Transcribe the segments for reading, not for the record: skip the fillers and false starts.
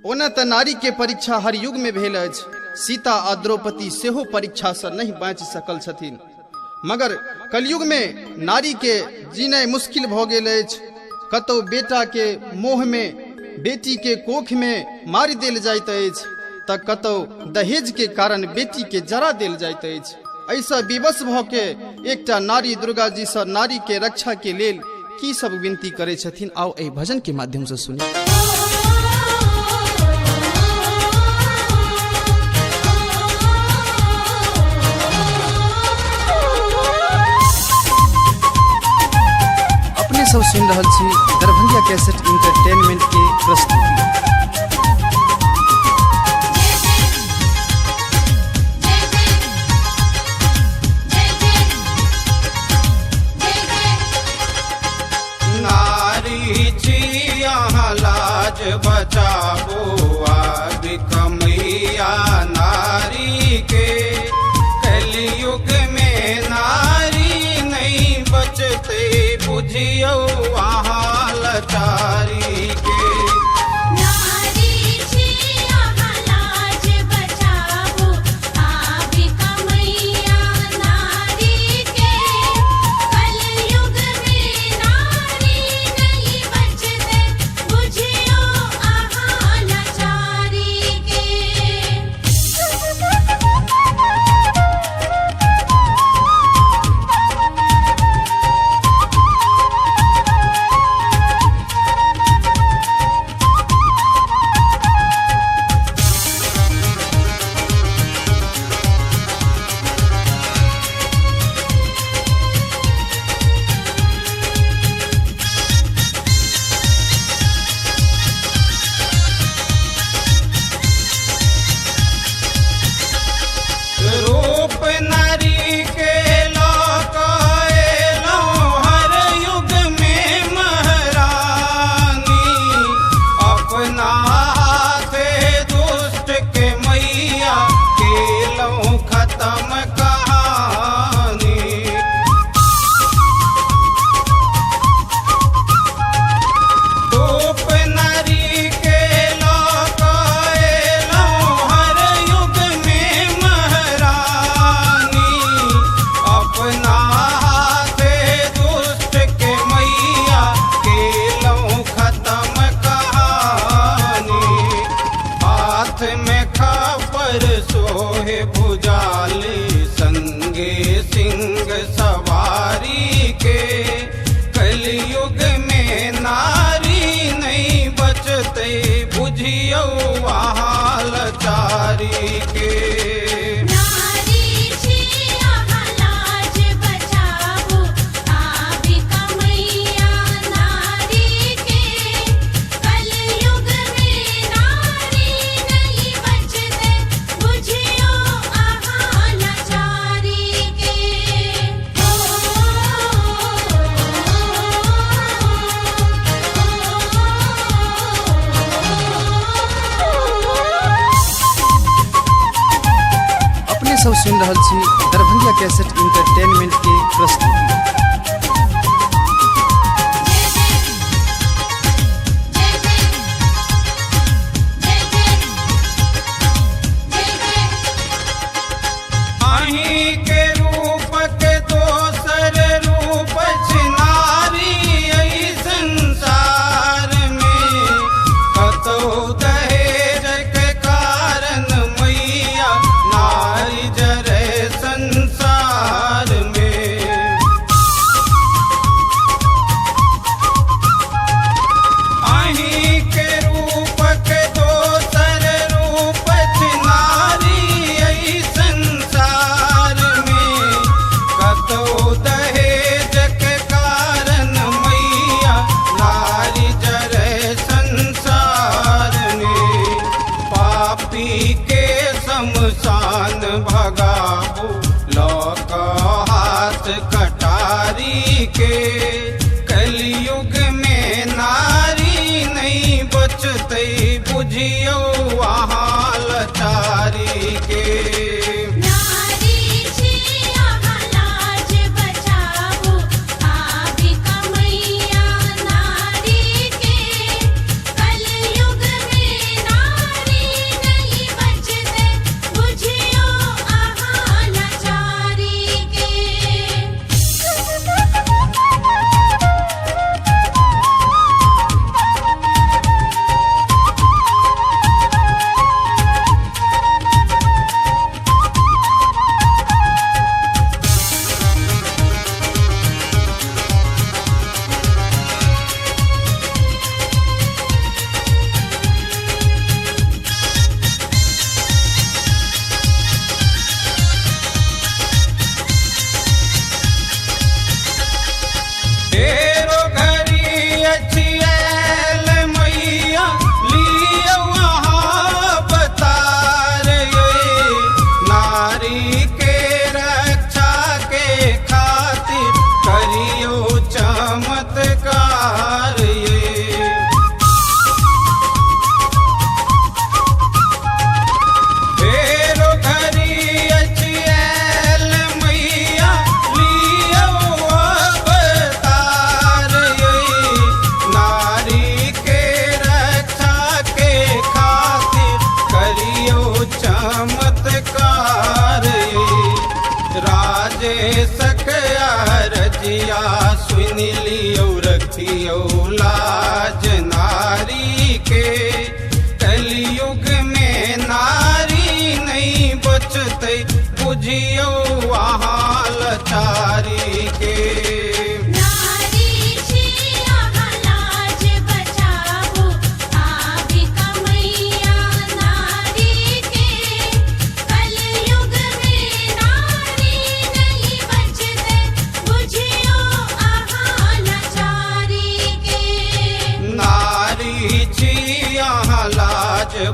ओना त नारी के परीक्षा हर युग में भेल अछि। सीता आ द्रौपदी सेहो परीक्षा से नहीं बाँचि सकल छथिन, मगर कलयुग में नारी के जीनाइ मुश्किल भ गेल अछि। कतौ बेटा के मोह में बेटी के कोख में मारि देल जाइत अछि, त कतौ दहेज के कारण बेटी के जरा देल जाइत अछि। ऐसा विवश भ के एकटा नारी दुर्गा जी से नारी के रक्षा के लेल की सब विनती करे छथिन, आओ एहि भजन के माध्यम से सुनी। अपने सब सुन रहल छी दरभंगा कैसेट इंटरटेनमेंट के प्रस्तुति। लाज बचाबो आग कमैया नारी के, कलयुग में नारी नहीं बचते बुझियो वहाँ लाचारी के। भुजाली संगे सिंह सवारी के, कलयुग में नारी नहीं बचते बुझियो वहाँ लाचारी के। सब सुन रहल छी दरभंगा कैसेट इंटरटेनमेंट के प्रस्तुति। शमशान भगाबो लौक हाथ कटारी के, कलयुग में नारी नहीं बचते बुझियो वहाँ लाचारी के। कलयुग में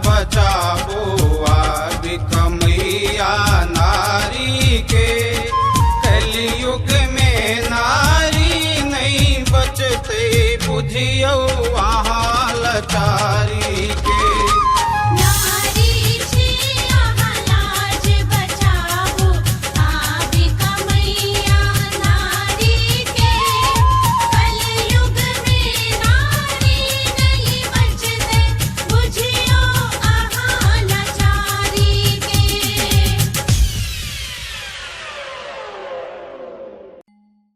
बचाबो भिखमैया नारी के। कलयुग में नारी नहीं बचते बुझियो वहाँ लाचारी